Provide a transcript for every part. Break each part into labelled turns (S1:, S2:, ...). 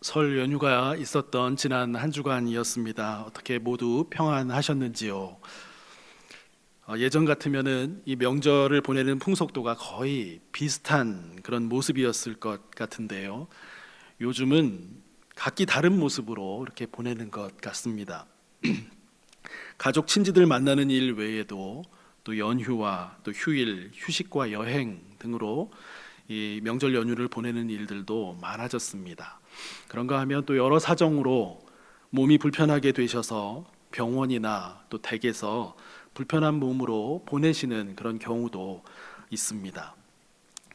S1: 설 연휴가 있었던 지난 한 주간이었습니다. 어떻게 모두 평안하셨는지요? 예전 같으면은 이 명절을 보내는 풍속도가 거의 비슷한 그런 모습이었을 것 같은데요. 요즘은 각기 다른 모습으로 이렇게 보내는 것 같습니다. 가족 친지들 만나는 일 외에도 또 연휴와 또 휴일, 휴식과 여행 등으로 이 명절 연휴를 보내는 일들도 많아졌습니다. 그런가 하면 또 여러 사정으로 몸이 불편하게 되셔서 병원이나 또 댁에서 불편한 몸으로 보내시는 그런 경우도 있습니다.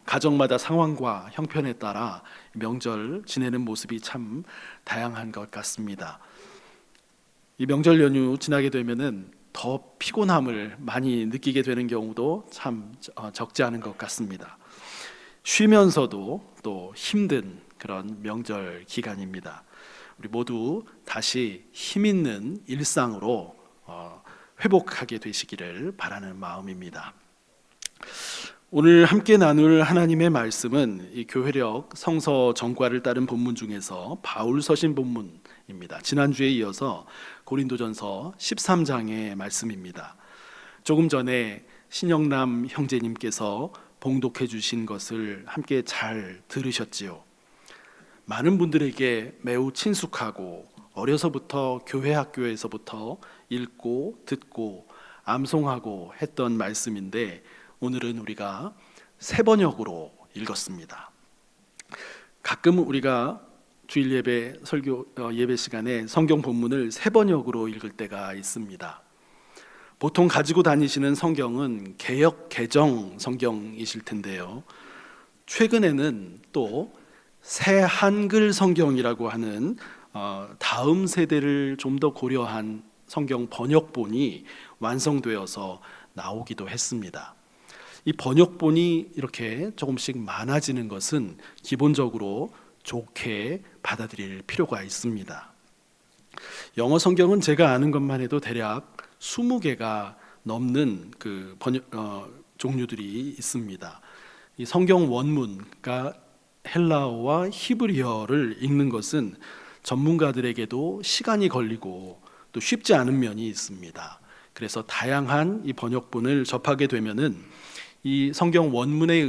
S1: 가정마다 상황과 형편에 따라 명절 지내는 모습이 참 다양한 것 같습니다. 이 명절 연휴 지나게 되면은 더 피곤함을 많이 느끼게 되는 경우도 참 적지 않은 것 같습니다. 쉬면서도 또 힘든 그런 명절 기간입니다. 우리 모두 다시 힘 있는 일상으로 회복하게 되시기를 바라는 마음입니다. 오늘 함께 나눌 하나님의 말씀은 이 교회력 성서 전과를 따른 본문 중에서 바울 서신 본문입니다. 지난주에 이어서 고린도전서 13장의 말씀입니다. 조금 전에 신영남 형제님께서 봉독해 주신 것을 함께 잘 들으셨지요. 많은 분들에게 매우 친숙하고 어려서부터 교회 학교에서부터 읽고 듣고 암송하고 했던 말씀인데 오늘은 우리가 새 번역으로 읽었습니다. 가끔 우리가 주일 예배 설교 예배 시간에 성경 본문을 새 번역으로 읽을 때가 있습니다. 보통 가지고 다니시는 성경은 개역 개정 성경이실 텐데요. 최근에는 또 새 한글 성경이라고 하는 다음 세대를 좀 더 고려한 성경 번역본이 완성되어서 나오기도 했습니다. 이 번역본이 이렇게 조금씩 많아지는 것은 기본적으로 좋게 받아들일 필요가 있습니다. 영어 성경은 제가 아는 것만 해도 대략 20개가 넘는 그 종류들이 있습니다. 이 성경 원문과 헬라어와 히브리어를 읽는 것은 전문가들에게도 시간이 걸리고 또 쉽지 않은 면이 있습니다. 그래서 다양한 이 번역본을 접하게 되면은 이 성경 원문의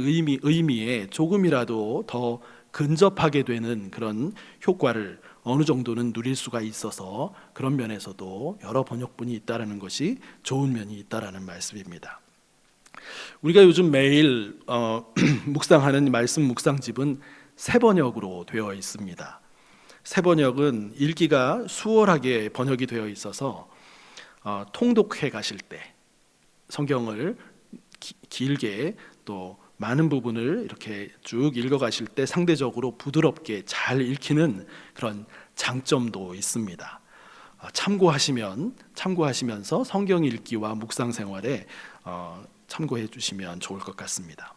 S1: 의미에 조금이라도 더 근접하게 되는 그런 효과를 어느 정도는 누릴 수가 있어서 그런 면에서도 여러 번역본이 있다라는 것이 좋은 면이 있다라는 말씀입니다. 우리가 요즘 매일 묵상하는 말씀 묵상집은 새 번역으로 되어 있습니다. 새 번역은 읽기가 수월하게 번역이 되어 있어서 통독해 가실 때 성경을 길게 또 많은 부분을 이렇게 쭉 읽어 가실 때 상대적으로 부드럽게 잘 읽히는 그런 장점도 있습니다. 참고하시면서 성경 읽기와 묵상 생활에 참고해 주시면 좋을 것 같습니다.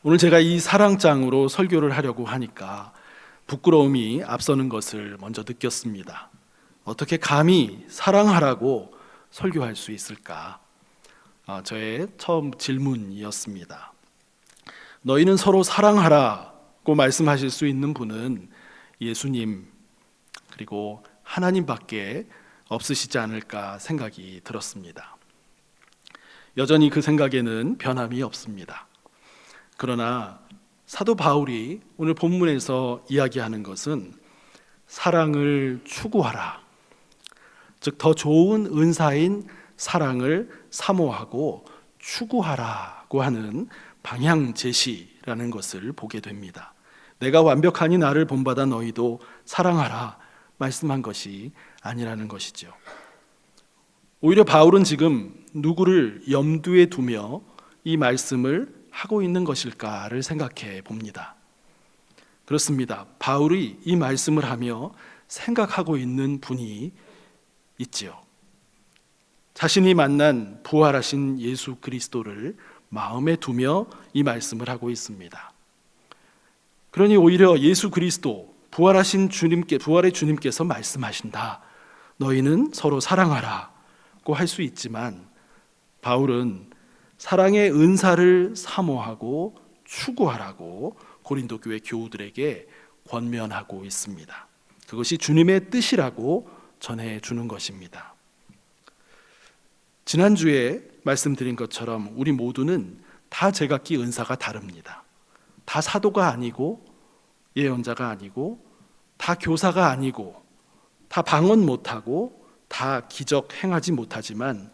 S1: 오늘 제가 이 사랑장으로 설교를 하려고 하니까 부끄러움이 앞서는 것을 먼저 느꼈습니다. 어떻게 감히 사랑하라고 설교할 수 있을까? 저의 처음 질문이었습니다. 너희는 서로 사랑하라고 말씀하실 수 있는 분은 예수님 그리고 하나님밖에 없으시지 않을까 생각이 들었습니다. 여전히 그 생각에는 변함이 없습니다. 그러나 사도 바울이 오늘 본문에서 이야기하는 것은 사랑을 추구하라, 즉 더 좋은 은사인 사랑을 사모하고 추구하라고 하는 방향 제시라는 것을 보게 됩니다. 내가 완벽하니 나를 본받아 너희도 사랑하라 말씀한 것이 아니라는 것이죠. 오히려 바울은 지금 누구를 염두에 두며 이 말씀을 하고 있는 것일까를 생각해 봅니다. 그렇습니다. 바울이 이 말씀을 하며 생각하고 있는 분이 있지요. 자신이 만난 부활하신 예수 그리스도를 마음에 두며 이 말씀을 하고 있습니다. 그러니 오히려 예수 그리스도 부활하신 부활의 주님께서 말씀하신다. 너희는 서로 사랑하라고 할 수 있지만 바울은 사랑의 은사를 사모하고 추구하라고 고린도 교회 교우들에게 권면하고 있습니다. 그것이 주님의 뜻이라고 전해주는 것입니다. 지난주에 말씀드린 것처럼 우리 모두는 다 제각기 은사가 다릅니다. 다 사도가 아니고 예언자가 아니고 다 교사가 아니고 다 방언 못하고 다 기적 행하지 못하지만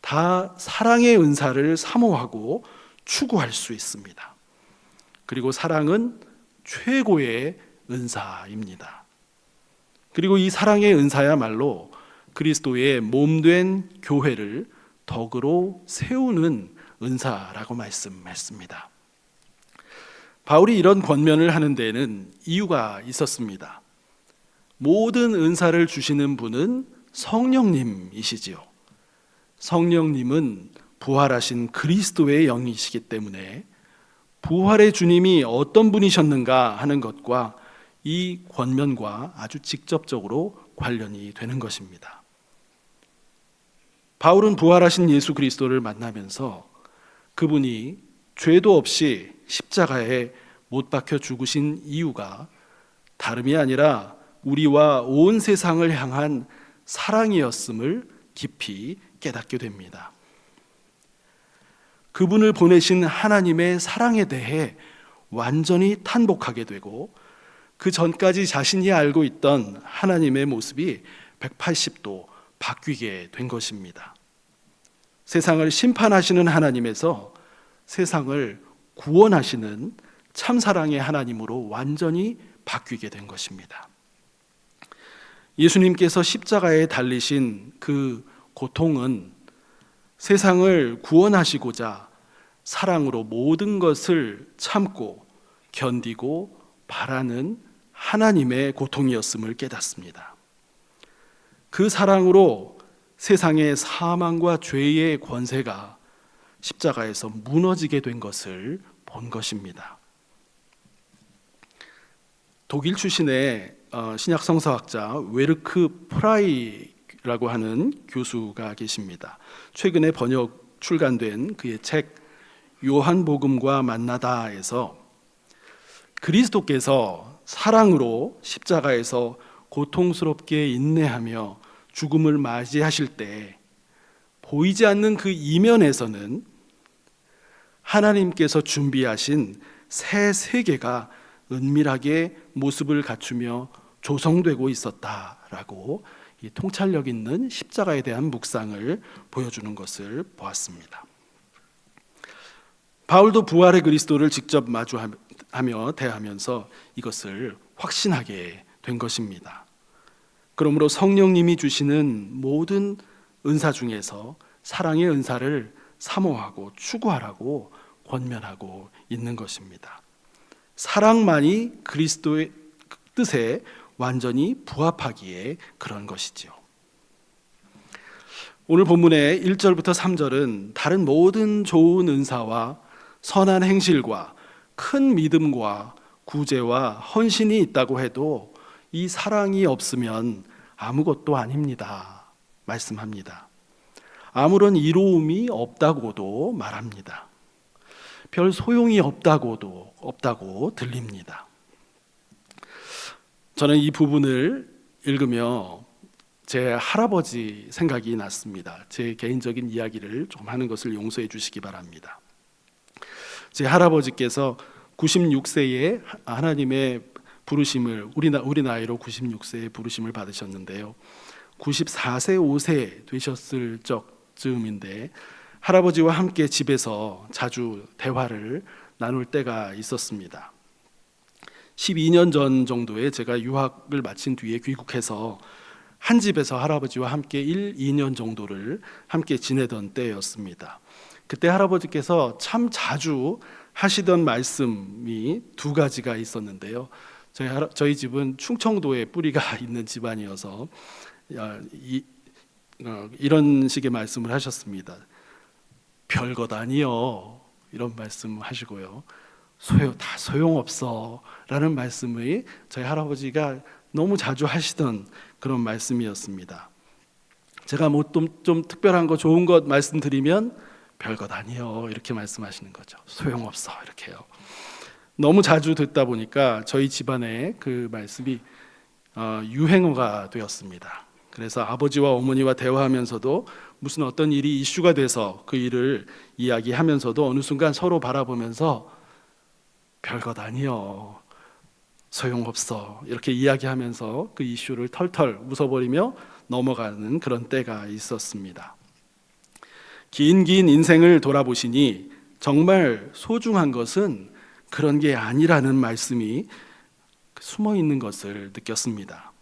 S1: 다 사랑의 은사를 사모하고 추구할 수 있습니다. 그리고 사랑은 최고의 은사입니다. 그리고 이 사랑의 은사야말로 그리스도의 몸된 교회를 덕으로 세우는 은사라고 말씀했습니다. 바울이 이런 권면을 하는 데에는 이유가 있었습니다. 모든 은사를 주시는 분은 성령님이시지요. 성령님은 부활하신 그리스도의 영이시기 때문에 부활의 주님이 어떤 분이셨는가 하는 것과 이 권면과 아주 직접적으로 관련이 되는 것입니다. 바울은 부활하신 예수 그리스도를 만나면서 그분이 죄도 없이 십자가에 못 박혀 죽으신 이유가 다름이 아니라 우리와 온 세상을 향한 사랑이었음을 깊이 깨닫게 됩니다. 그분을 보내신 하나님의 사랑에 대해 완전히 탄복하게 되고 그 전까지 자신이 알고 있던 하나님의 모습이 180도 바뀌게 된 것입니다. 세상을 심판하시는 하나님에서 세상을 구원하시는 참사랑의 하나님으로 완전히 바뀌게 된 것입니다. 예수님께서 십자가에 달리신 그 고통은 세상을 구원하시고자 사랑으로 모든 것을 참고 견디고 바라는 하나님의 고통이었음을 깨닫습니다. 그 사랑으로 세상의 사망과 죄의 권세가 십자가에서 무너지게 된 것을 본 것입니다. 독일 출신의 신약 성서학자 웨르크 프라이라고 하는 교수가 계십니다. 최근에 출간된 그의 책 요한복음과 만나다에서 그리스도께서 사랑으로 십자가에서 고통스럽게 인내하며 죽음을 맞이하실 때 보이지 않는 그 이면에서는 하나님께서 준비하신 새 세계가 은밀하게 모습을 갖추며 조성되고 있었다라고 이 통찰력 있는 십자가에 대한 묵상을 보여주는 것을 보았습니다. 바울도 부활의 그리스도를 직접 마주하며 대하면서 이것을 확신하게 된 것입니다. 그러므로 성령님이 주시는 모든 은사 중에서 사랑의 은사를 사모하고 추구하라고 권면하고 있는 것입니다. 사랑만이 그리스도의 뜻에 완전히 부합하기에 그런 것이지요. 오늘 본문의 1절부터 3절은 다른 모든 좋은 은사와 선한 행실과 큰 믿음과 구제와 헌신이 있다고 해도 이 사랑이 없으면 아무것도 아닙니다. 말씀합니다. 아무런 이로움이 없다고도 말합니다. 별 소용이 없다고 들립니다. 저는 이 부분을 읽으며 제 할아버지 생각이 났습니다. 제 개인적인 이야기를 좀 하는 것을 용서해 주시기 바랍니다. 제 할아버지께서 96세에 하나님의 부르심을 우리 나이로 96세의 부르심을 받으셨는데요. 94세 5세 되셨을 적쯤인데 할아버지와 함께 집에서 자주 대화를 나눌 때가 있었습니다. 12년 전 정도에 제가 유학을 마친 뒤에 귀국해서 한 집에서 할아버지와 함께 1, 2년 정도를 함께 지내던 때였습니다. 그때 할아버지께서 참 자주 하시던 말씀이 두 가지가 있었는데요. 저희 집은 충청도에 뿌리가 있는 집안이어서 이런 식의 말씀을 하셨습니다. 별것 아니요, 이런 말씀 하시고요. 다 소용없어 라는 말씀을 저희 할아버지가 너무 자주 하시던 그런 말씀이었습니다. 제가 뭐 좀 특별한 거 좋은 것 말씀드리면 별것 아니요 이렇게 말씀하시는 거죠. 소용없어 이렇게요. 너무 자주 듣다 보니까 저희 집안에 그 말씀이 유행어가 되었습니다. 그래서 아버지와 어머니와 대화하면서도 무슨 어떤 일이 이슈가 돼서 그 일을 이야기하면서도 어느 순간 서로 바라보면서 별것 아니여, 소용없어, 이렇게 이야기하면서 그 이슈를 털털 웃어버리며 넘어가는 그런 때가 있었습니다. 긴 인생을 돌아보시니 정말 소중한 것은 그런 게 아니라는 말씀이 숨어 있는 것을 느꼈습니다.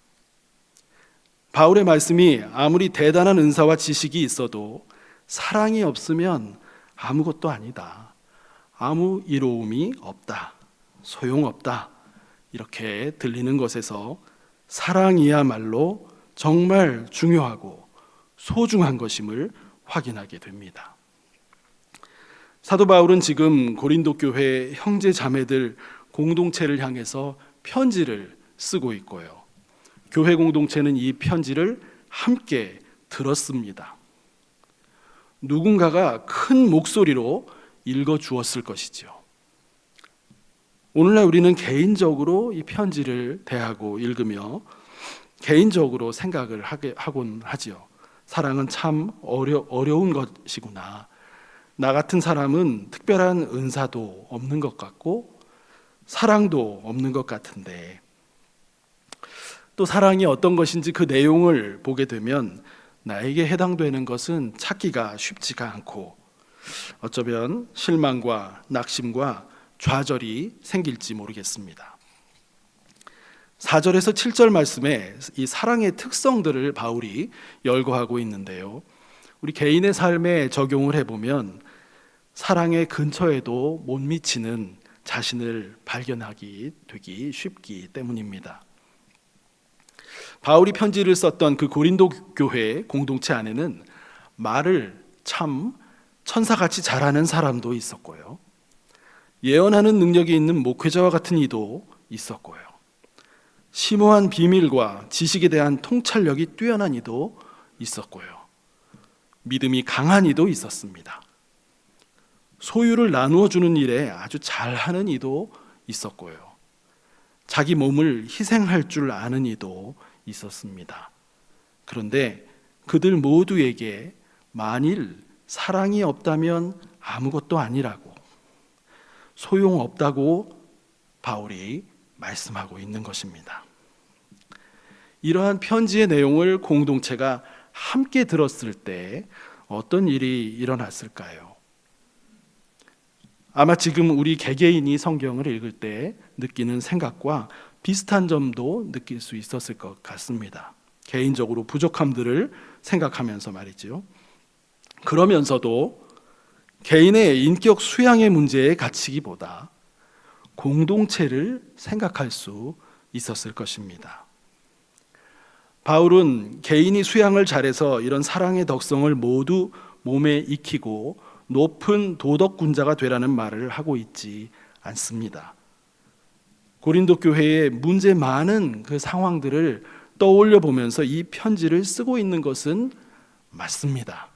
S1: 바울의 말씀이 아무리 대단한 은사와 지식이 있어도 사랑이 없으면 아무것도 아니다, 아무 이로움이 없다, 소용없다, 이렇게 들리는 것에서 사랑이야말로 정말 중요하고 소중한 것임을 확인하게 됩니다. 사도 바울은 지금 고린도 교회 형제 자매들 공동체를 향해서 편지를 쓰고 있고요. 교회 공동체는 이 편지를 함께 들었습니다. 누군가가 큰 목소리로 읽어 주었을 것이죠. 오늘날 우리는 개인적으로 이 편지를 대하고 읽으며 개인적으로 생각을 하곤 하지요. 사랑은 참 어려운 것이구나. 나 같은 사람은 특별한 은사도 없는 것 같고 사랑도 없는 것 같은데, 또 사랑이 어떤 것인지 그 내용을 보게 되면 나에게 해당되는 것은 찾기가 쉽지가 않고 어쩌면 실망과 낙심과 좌절이 생길지 모르겠습니다. 4절에서 7절 말씀에 이 사랑의 특성들을 바울이 열거하고 있는데요, 우리 개인의 삶에 적용을 해보면 사랑의 근처에도 못 미치는 자신을 발견하기 되기 쉽기 때문입니다. 바울이 편지를 썼던 그 고린도 교회 공동체 안에는 말을 참 천사같이 잘하는 사람도 있었고요, 예언하는 능력이 있는 목회자와 같은 이도 있었고요, 심오한 비밀과 지식에 대한 통찰력이 뛰어난 이도 있었고요, 믿음이 강한 이도 있었습니다. 소유를 나누어 주는 일에 아주 잘하는 이도 있었고요, 자기 몸을 희생할 줄 아는 이도 있었습니다. 그런데 그들 모두에게 만일 사랑이 없다면 아무것도 아니라고, 소용없다고 바울이 말씀하고 있는 것입니다. 이러한 편지의 내용을 공동체가 함께 들었을 때 어떤 일이 일어났을까요? 아마 지금 우리 개개인이 성경을 읽을 때 느끼는 생각과 비슷한 점도 느낄 수 있었을 것 같습니다. 개인적으로 부족함들을 생각하면서 말이죠. 그러면서도 개인의 인격 수양의 문제에 갇히기보다 공동체를 생각할 수 있었을 것입니다. 바울은 개인이 수양을 잘해서 이런 사랑의 덕성을 모두 몸에 익히고 높은 도덕군자가 되라는 말을 하고 있지 않습니다. 고린도 교회의 문제 많은 그 상황들을 떠올려 보면서 이 편지를 쓰고 있는 것은 맞습니다.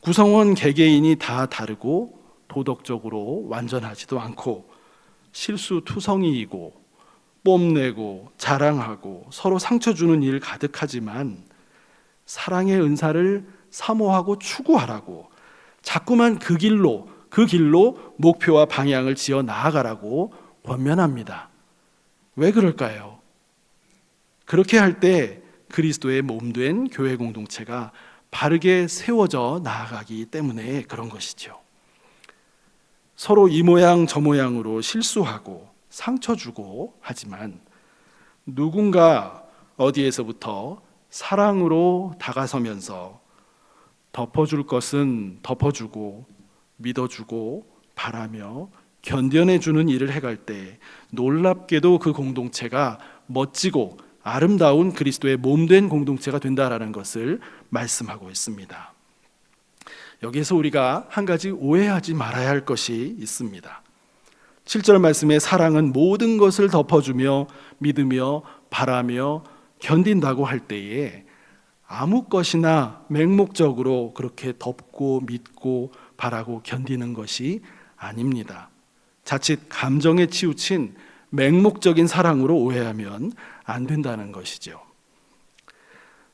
S1: 구성원 개개인이 다 다르고 도덕적으로 완전하지도 않고 실수투성이이고 뽐내고 자랑하고 서로 상처 주는 일 가득하지만 사랑의 은사를 사모하고 추구하라고, 자꾸만 그 길로 목표와 방향을 지어 나아가라고 권면합니다. 왜 그럴까요? 그렇게 할 때 그리스도의 몸된 교회 공동체가 바르게 세워져 나아가기 때문에 그런 것이죠. 서로 이 모양 저 모양으로 실수하고 상처 주고 하지만 누군가 어디에서부터 사랑으로 다가서면서 덮어줄 것은 덮어주고 믿어주고 바라며 견뎌내주는 일을 해갈 때 놀랍게도 그 공동체가 멋지고 아름다운 그리스도의 몸된 공동체가 된다라는 것을 말씀하고 있습니다. 여기에서 우리가 한 가지 오해하지 말아야 할 것이 있습니다. 7절 말씀에 사랑은 모든 것을 덮어주며 믿으며 바라며 견딘다고 할 때에 아무 것이나 맹목적으로 그렇게 덮고 믿고 바라고 견디는 것이 아닙니다. 자칫 감정에 치우친 맹목적인 사랑으로 오해하면 안 된다는 것이죠.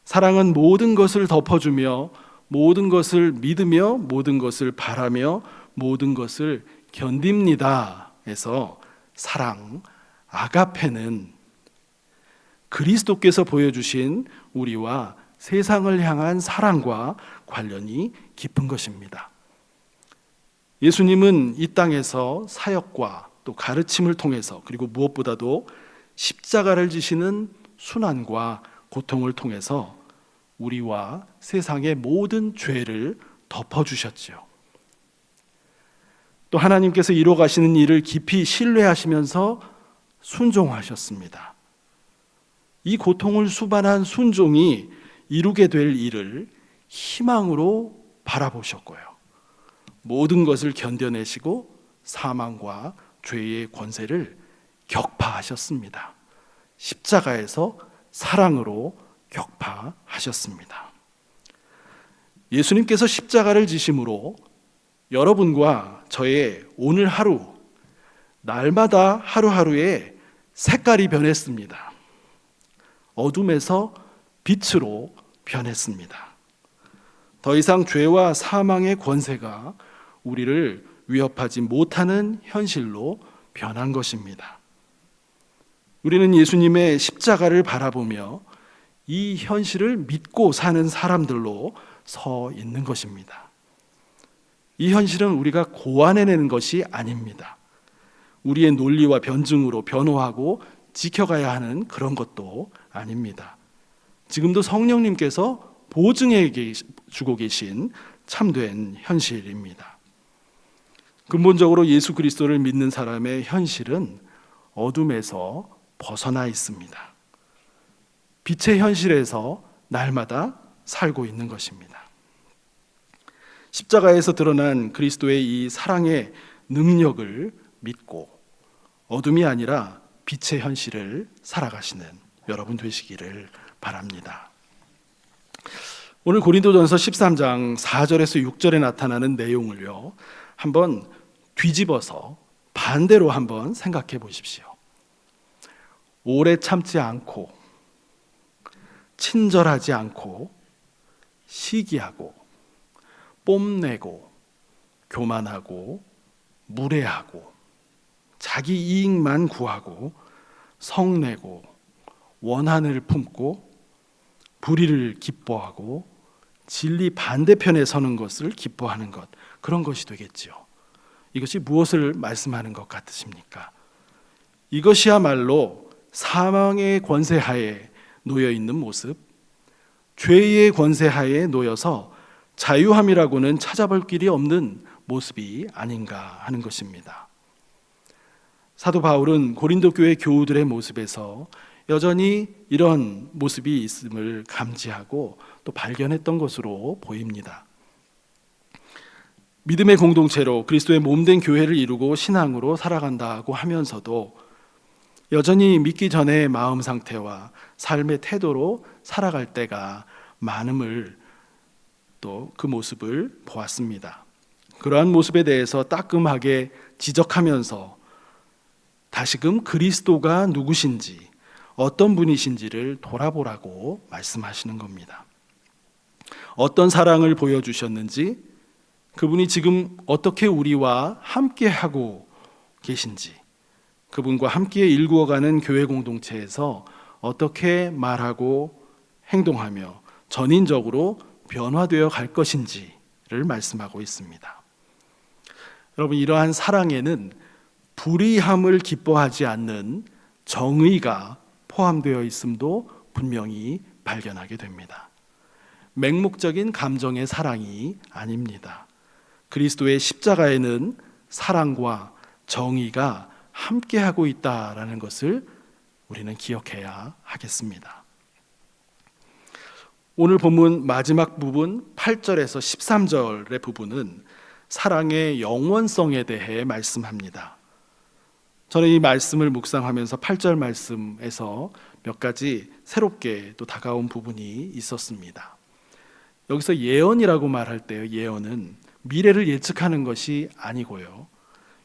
S1: 사랑은 모든 것을 덮어주며 모든 것을 믿으며 모든 것을 바라며 모든 것을 견딥니다. 해서 사랑, 아가페는 그리스도께서 보여주신 우리와 세상을 향한 사랑과 관련이 깊은 것입니다. 예수님은 이 땅에서 사역과 또 가르침을 통해서 그리고 무엇보다도 십자가를 지시는 순환과 고통을 통해서 우리와 세상의 모든 죄를 덮어주셨지요. 또 하나님께서 이루어 가시는 일을 깊이 신뢰하시면서 순종하셨습니다. 이 고통을 수반한 순종이 이루게 될 일을 희망으로 바라보셨고요. 모든 것을 견뎌내시고 사망과 죄의 권세를 격파하셨습니다. 십자가에서 사랑으로 격파하셨습니다. 예수님께서 십자가를 지심으로 여러분과 저의 오늘 하루, 날마다 하루하루의 색깔이 변했습니다. 어둠에서 빛으로 변했습니다. 더 이상 죄와 사망의 권세가 우리를 위협하지 못하는 현실로 변한 것입니다. 우리는 예수님의 십자가를 바라보며 이 현실을 믿고 사는 사람들로 서 있는 것입니다. 이 현실은 우리가 고안해내는 것이 아닙니다. 우리의 논리와 변증으로 변호하고 지켜가야 하는 그런 것도 아닙니다. 지금도 성령님께서 보증해 주고 계신 참된 현실입니다. 근본적으로 예수 그리스도를 믿는 사람의 현실은 어둠에서 벗어나 있습니다. 빛의 현실에서 날마다 살고 있는 것입니다. 십자가에서 드러난 그리스도의 이 사랑의 능력을 믿고 어둠이 아니라 빛의 현실을 살아가시는 여러분 되시기를 바랍니다. 오늘 고린도전서 13장 4절에서 6절에 나타나는 내용을요, 한번 뒤집어서 반대로 한번 생각해 보십시오. 오래 참지 않고, 친절하지 않고, 시기하고, 뽐내고, 교만하고, 무례하고, 자기 이익만 구하고, 성내고, 원한을 품고, 불의를 기뻐하고, 진리 반대편에 서는 것을 기뻐하는 것, 그런 것이 되겠지요. 이것이 무엇을 말씀하는 것 같으십니까? 이것이야말로 사망의 권세하에 놓여 있는 모습, 죄의 권세하에 놓여서 자유함이라고는 찾아볼 길이 없는 모습이 아닌가 하는 것입니다. 사도 바울은 고린도 교회 교우들의 모습에서 여전히 이런 모습이 있음을 감지하고 또 발견했던 것으로 보입니다. 믿음의 공동체로 그리스도의 몸된 교회를 이루고 신앙으로 살아간다고 하면서도 여전히 믿기 전의 마음 상태와 삶의 태도로 살아갈 때가 많음을 또 그 모습을 보았습니다. 그러한 모습에 대해서 따끔하게 지적하면서 다시금 그리스도가 누구신지, 어떤 분이신지를 돌아보라고 말씀하시는 겁니다. 어떤 사랑을 보여주셨는지, 그분이 지금 어떻게 우리와 함께하고 계신지, 그분과 함께 일구어가는 교회 공동체에서 어떻게 말하고 행동하며 전인적으로 변화되어 갈 것인지를 말씀하고 있습니다. 여러분, 이러한 사랑에는 불의함을 기뻐하지 않는 정의가 포함되어 있음도 분명히 발견하게 됩니다. 맹목적인 감정의 사랑이 아닙니다. 그리스도의 십자가에는 사랑과 정의가 함께하고 있다라는 것을 우리는 기억해야 하겠습니다. 오늘 본문 마지막 부분 8절에서 13절의 부분은 사랑의 영원성에 대해 말씀합니다. 저는 이 말씀을 묵상하면서 8절 말씀에서 몇 가지 새롭게 또 다가온 부분이 있었습니다. 여기서 예언이라고 말할 때요, 예언은 미래를 예측하는 것이 아니고요,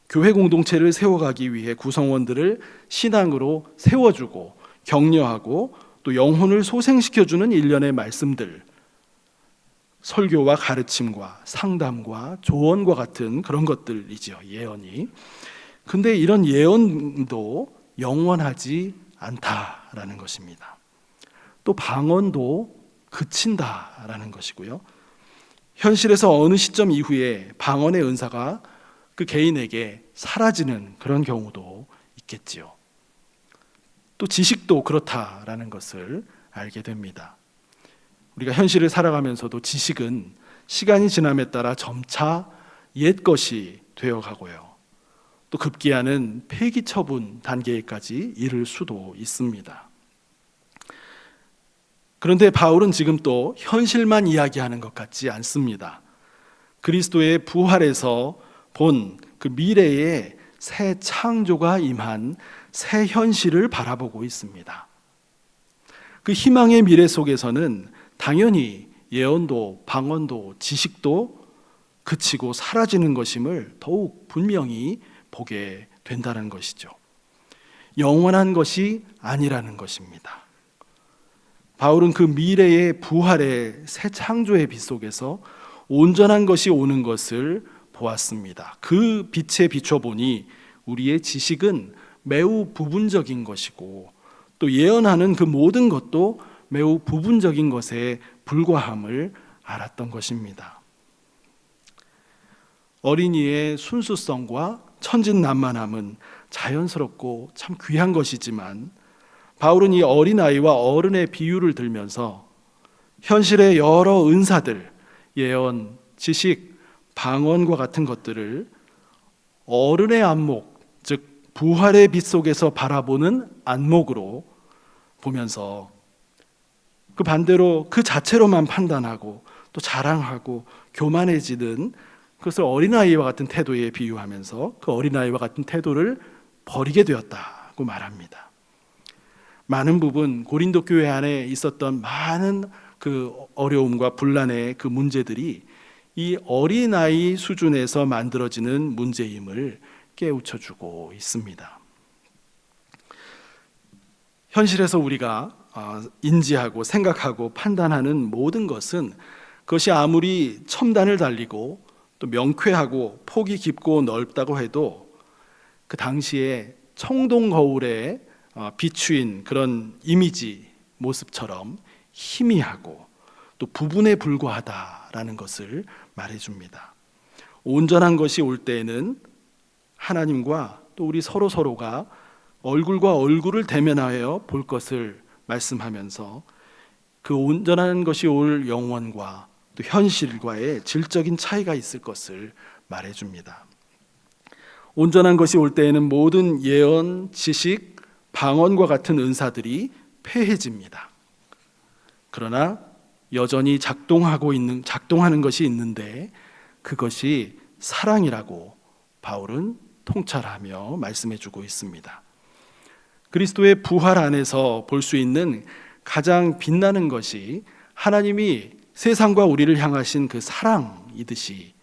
S1: 교회 공동체를 세워가기 위해 구성원들을 신앙으로 세워주고 격려하고 또 영혼을 소생시켜주는 일련의 말씀들, 설교와 가르침과 상담과 조언과 같은 그런 것들이죠, 예언이. 근데 이런 예언도 영원하지 않다라는 것입니다. 또 방언도 그친다라는 것이고요. 현실에서 어느 시점 이후에 방언의 은사가 그 개인에게 사라지는 그런 경우도 있겠지요. 또 지식도 그렇다라는 것을 알게 됩니다. 우리가 현실을 살아가면서도 지식은 시간이 지남에 따라 점차 옛 것이 되어가고요. 또 급기야는 폐기 처분 단계까지 이를 수도 있습니다. 그런데 바울은 지금 또 현실만 이야기하는 것 같지 않습니다. 그리스도의 부활에서 본 그 미래의 새 창조가 임한 새 현실을 바라보고 있습니다. 그 희망의 미래 속에서는 당연히 예언도 방언도 지식도 그치고 사라지는 것임을 더욱 분명히 보게 된다는 것이죠. 영원한 것이 아니라는 것입니다. 바울은 그 미래의 부활의 새 창조의 빛 속에서 온전한 것이 오는 것을 보았습니다. 그 빛에 비춰보니 우리의 지식은 매우 부분적인 것이고 또 예언하는 그 모든 것도 매우 부분적인 것에 불과함을 알았던 것입니다. 어린이의 순수성과 천진난만함은 자연스럽고 참 귀한 것이지만 바울은 이 어린아이와 어른의 비유를 들면서 현실의 여러 은사들, 예언, 지식, 방언과 같은 것들을 어른의 안목, 즉 부활의 빛 속에서 바라보는 안목으로 보면서 그 반대로 그 자체로만 판단하고 또 자랑하고 교만해지는 그것을 어린아이와 같은 태도에 비유하면서 그 어린아이와 같은 태도를 버리게 되었다고 말합니다. 많은 부분 고린도 교회 안에 있었던 많은 그 어려움과 분란의 그 문제들이 이 어린아이 수준에서 만들어지는 문제임을 깨우쳐주고 있습니다. 현실에서 우리가 인지하고 생각하고 판단하는 모든 것은 그것이 아무리 첨단을 달리고 또 명쾌하고 폭이 깊고 넓다고 해도 그 당시에 청동 거울에 비추인 그런 이미지 모습처럼 희미하고 또 부분에 불과하다라는 것을 말해줍니다. 온전한 것이 올 때에는 하나님과 또 우리 서로가 얼굴과 얼굴을 대면하여 볼 것을 말씀하면서 그 온전한 것이 올 영원과 또 현실과의 질적인 차이가 있을 것을 말해줍니다. 온전한 것이 올 때에는 모든 예언, 지식, 방언과 같은 은사들이 폐해집니다. 그러나 여전히 작동하는 것이 있는데 그것이 사랑이라고 바울은 통찰하며 말씀해주고 있습니다. 그리스도의 부활 안에서 볼 수 있는 가장 빛나는 것이 하나님이 세상과 우리를 향하신 그 사랑이듯이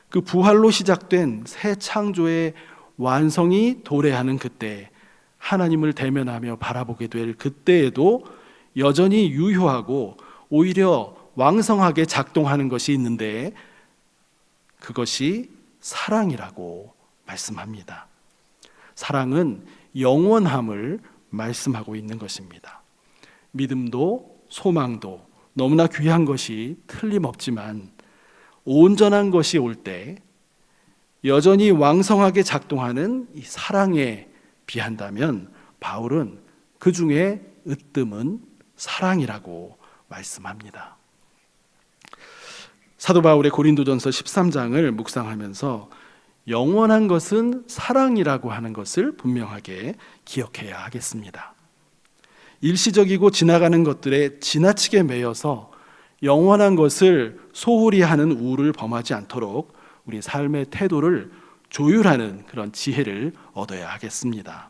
S1: 그 부활로 시작된 새 창조의 완성이 도래하는 그때 하나님을 대면하며 바라보게 될 그때에도 여전히 유효하고 오히려 왕성하게 작동하는 것이 있는데 그것이 사랑이라고 말씀합니다. 사랑은 영원함을 말씀하고 있는 것입니다. 믿음도 소망도 너무나 귀한 것이 틀림없지만 온전한 것이 올 때 여전히 왕성하게 작동하는 이 사랑에 비한다면 바울은 그 중에 으뜸은 사랑이라고 말씀합니다. 사도 바울의 고린도전서 13장을 묵상하면서 영원한 것은 사랑이라고 하는 것을 분명하게 기억해야 하겠습니다. 일시적이고 지나가는 것들에 지나치게 매여서 영원한 것을 소홀히 하는 우를 범하지 않도록 우리 삶의 태도를 조율하는 그런 지혜를 얻어야 하겠습니다.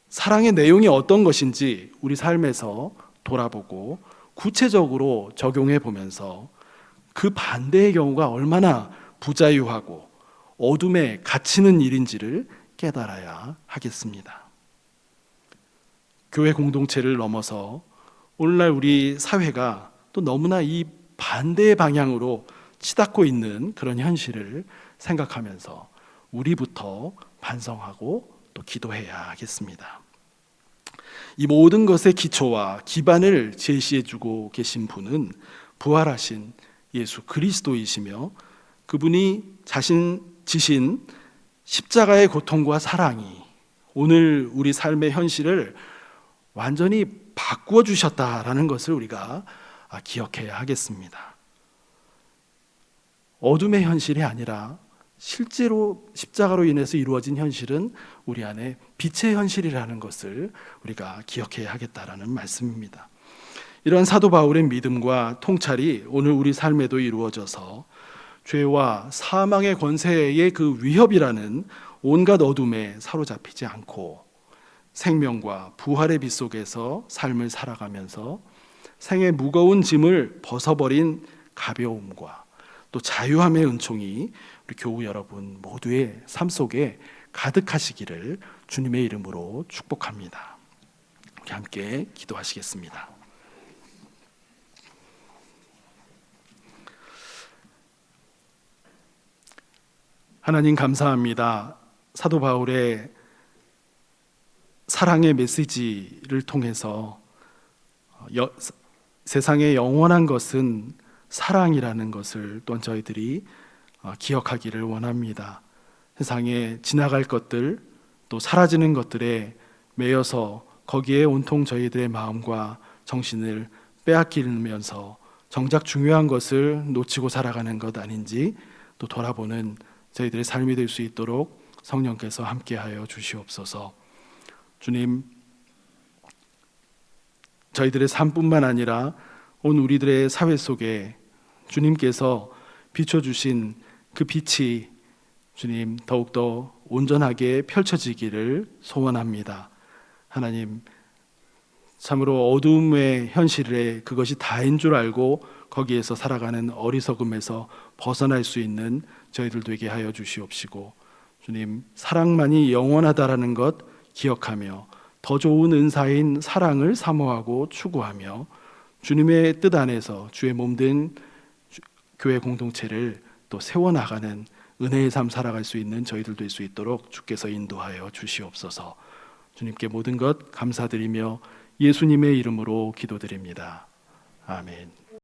S1: 사랑의 내용이 어떤 것인지 우리 삶에서 돌아보고 구체적으로 적용해 보면서 그 반대의 경우가 얼마나 부자유하고 어둠에 갇히는 일인지를 깨달아야 하겠습니다. 교회 공동체를 넘어서 오늘날 우리 사회가 또 너무나 이 반대의 방향으로 치닫고 있는 그런 현실을 생각하면서 우리부터 반성하고 또 기도해야 하겠습니다. 이 모든 것의 기초와 기반을 제시해주고 계신 분은 부활하신 예수 그리스도이시며, 그분이 자신 지신 십자가의 고통과 사랑이 오늘 우리 삶의 현실을 완전히 바꾸어 주셨다라는 것을 우리가 기억해야 하겠습니다. 어둠의 현실이 아니라 실제로 십자가로 인해서 이루어진 현실은 우리 안에 빛의 현실이라는 것을 우리가 기억해야 하겠다라는 말씀입니다. 이러한 사도 바울의 믿음과 통찰이 오늘 우리 삶에도 이루어져서 죄와 사망의 권세의 그 위협이라는 온갖 어둠에 사로잡히지 않고 생명과 부활의 빛 속에서 삶을 살아가면서 생의 무거운 짐을 벗어버린 가벼움과 또 자유함의 은총이 우리 교우 여러분 모두의 삶 속에 가득하시기를 주님의 이름으로 축복합니다. 우리 함께 기도하시겠습니다. 하나님 감사합니다. 사도 바울의 사랑의 메시지를 통해서 세상의 영원한 것은 사랑이라는 것을 또한 저희들이 기억하기를 원합니다. 세상에 지나갈 것들 또 사라지는 것들에 매여서 거기에 온통 저희들의 마음과 정신을 빼앗기면서 정작 중요한 것을 놓치고 살아가는 것 아닌지 또 돌아보는 저희들의 삶이 될 수 있도록 성령께서 함께하여 주시옵소서. 주님, 저희들의 삶뿐만 아니라 온 우리들의 사회 속에 주님께서 비춰주신 그 빛이 주님 더욱더 온전하게 펼쳐지기를 소원합니다. 하나님, 참으로 어둠의 현실에 그것이 다인 줄 알고 거기에서 살아가는 어리석음에서 벗어날 수 있는 저희들 되게 하여 주시옵시고, 주님 사랑만이 영원하다라는 것 기억하며 더 좋은 은사인 사랑을 사모하고 추구하며 주님의 뜻 안에서 주의 몸된 교회 공동체를 또 세워나가는 은혜의 삶 살아갈 수 있는 저희들 될 수 있도록 주께서 인도하여 주시옵소서. 주님께 모든 것 감사드리며 예수님의 이름으로 기도드립니다. 아멘.